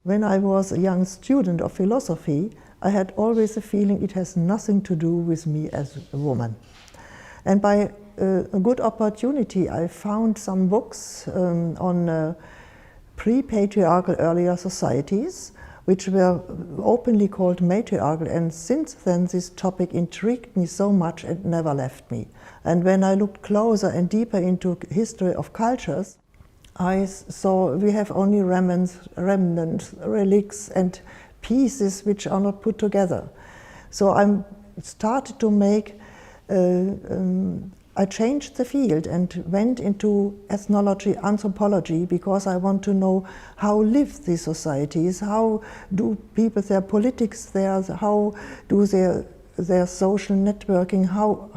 When I was a young student of philosophy, I had always a feeling it has nothing to do with me as a woman. And by a good opportunity, I found some books on pre-patriarchal earlier societies, which were openly called matriarchal, and since then this topic intrigued me so much and never left me. And when I looked closer and deeper into history of cultures, I saw we have only remnants, relics and pieces which are not put together. So I started to make, I changed the field and went into ethnology, anthropology, because I want to know how live these societies, how do people, their politics there, how do their social networking, how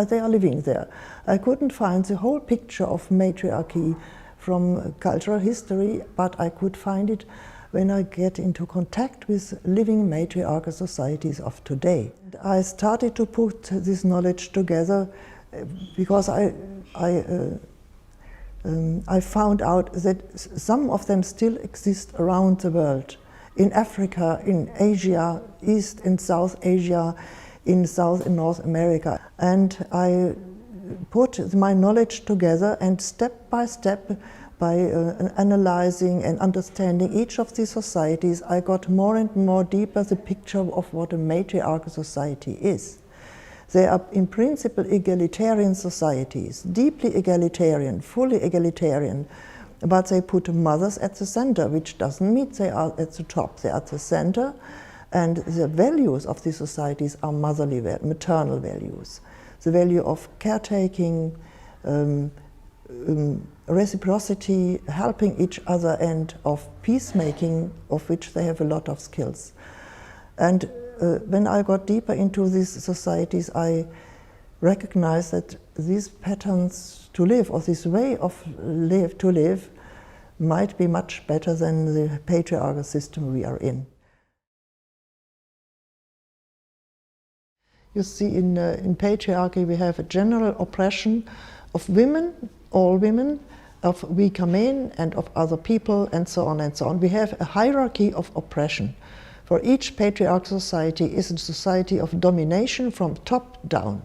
they are living there. I couldn't find the whole picture of matriarchy from cultural history, but I could find it when I get into contact with living matriarchal societies of today. I started to put this knowledge together because I found out that some of them still exist around the world. In Africa, in Asia, East and South Asia, in South and North America. And I put my knowledge together, and step by step, by analyzing and understanding each of these societies, I got more and more deeper the picture of what a matriarchal society is. They are in principle egalitarian societies, deeply egalitarian, fully egalitarian, but they put mothers at the center, which doesn't mean they are at the top. They are at the center, and the values of these societies are motherly, maternal values. The value of caretaking, reciprocity, helping each other, and of peacemaking, of which they have a lot of skills. And when I got deeper into these societies, I recognized that these patterns to live, or this way of to live, might be much better than the patriarchal system we are in. You see, in patriarchy we have a general oppression of women, all women, of weaker men and of other people, and so on and so on. We have a hierarchy of oppression. For each patriarchal society is a society of domination from top down.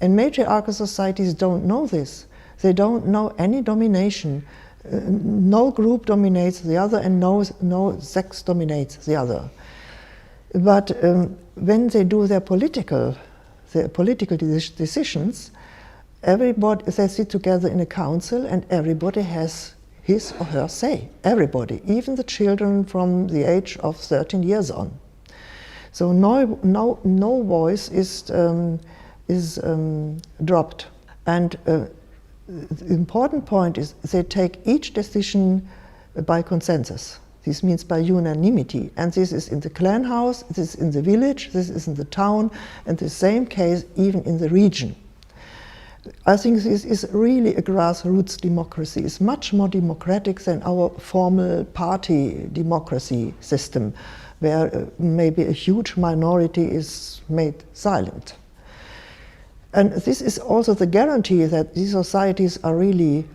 And matriarchal societies don't know this. They don't know any domination. No group dominates the other, and no sex dominates the other. But when they do their political decisions, they sit together in a council, and everybody has his or her say. Everybody, even the children from the age of 13 years on. So no voice is dropped. And the important point is they take each decision by consensus. This means by unanimity. And this is in the clan house, this is in the village, this is in the town, and the same case even in the region. I think this is really a grassroots democracy. It's much more democratic than our formal party democracy system, where maybe a huge minority is made silent. And this is also the guarantee that these societies are really,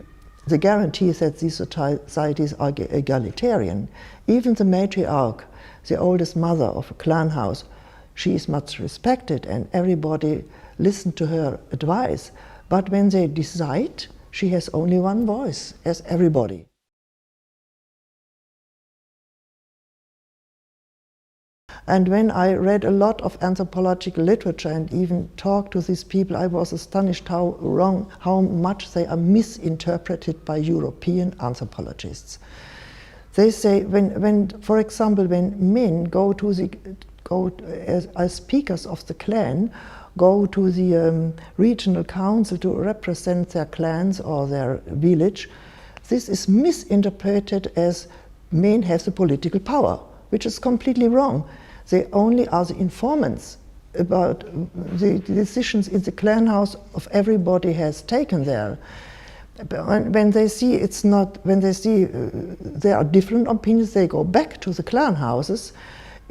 the guarantee that these societies are egalitarian. Even the matriarch, the oldest mother of a clan house, she is much respected and everybody listens to her advice. But when they decide, she has only one voice, as everybody. And when I read a lot of anthropological literature and even talked to these people, I was astonished how much they are misinterpreted by European anthropologists. They say, for example, when men go as speakers of the clan, go to the regional council to represent their clans or their village, this is misinterpreted as men have the political power, which is completely wrong. They only are the informants about the decisions in the clan house of everybody has taken there. When they see there are different opinions, they go back to the clan houses,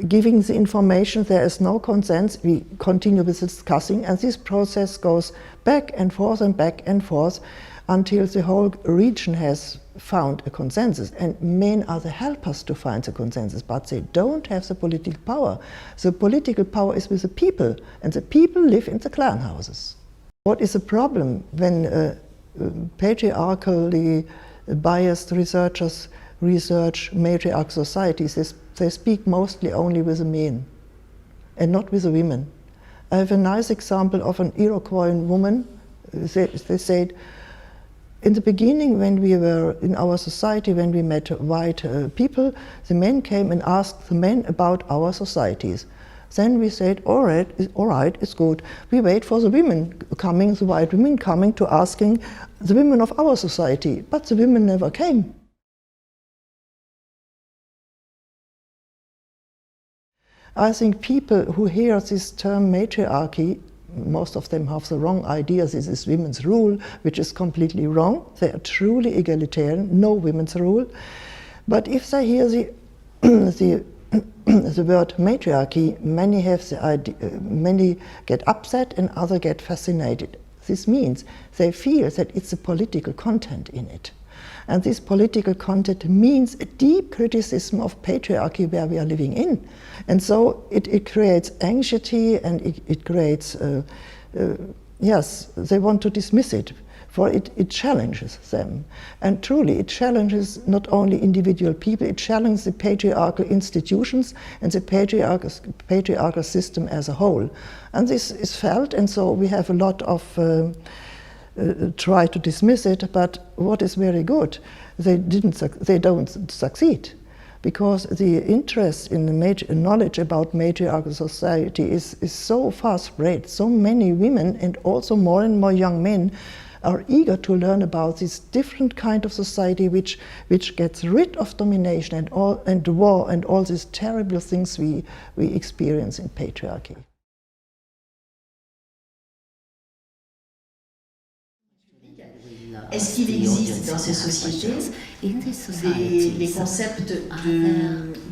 giving the information. There is no consent. We continue with discussing, and this process goes back and forth and back and forth until the whole region has found a consensus. And men are the helpers to find the consensus, but they don't have the political power. The political power is with the people, and the people live in the clan houses. What is the problem when patriarchally biased researchers research matriarch societies? They speak mostly only with the men and not with the women. I have a nice example of an Iroquois woman. They said, in the beginning, when we were in our society, when we met white people, the men came and asked the men about our societies. Then we said, all right, it's good. We wait for the women coming, the white women coming to asking the women of our society, but the women never came. I think people who hear this term matriarchy, most of them have the wrong idea. This is women's rule, which is completely wrong. They are truly egalitarian, no women's rule. But if they hear the word matriarchy, many have the idea, many get upset and others get fascinated. This means they feel that it's a political content in it. And this political content means a deep criticism of patriarchy where we are living in. And so it creates anxiety, and it creates, yes, they want to dismiss it, for it challenges them. And truly, it challenges not only individual people, it challenges the patriarchal institutions and the patriarchal system as a whole. And this is felt, and so we have a lot of try to dismiss it, but what is very good, they don't succeed, because the interest in the knowledge about matriarchal society is so far spread. So many women and also more and more young men are eager to learn about this different kind of society which gets rid of domination and war and all these terrible things we experience in patriarchy. Est-ce qu'il existe dans ces sociétés les concepts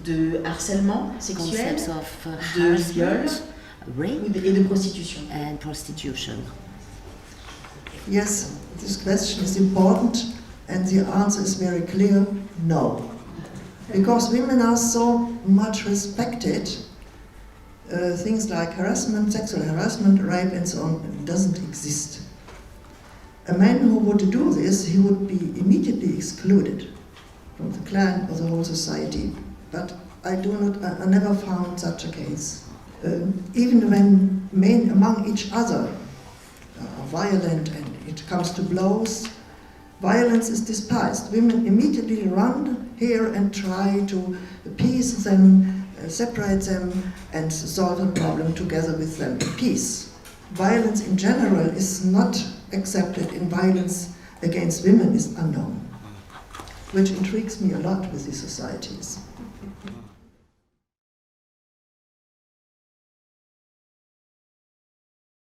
de harcèlement sexuel, de viol et de prostitution? Yes, this question is important, and the answer is very clear: no. Because women are so much respected, things like harassment, sexual harassment, rape and so on doesn't exist. A man who would do this, he would be immediately excluded from the clan or the whole society. But I never found such a case. Even when men among each other are violent and it comes to blows, violence is despised. Women immediately run here and try to appease them, separate them, and solve the problem together with them in peace. Violence in general is not accepted, in violence against women is unknown, which intrigues me a lot with these societies.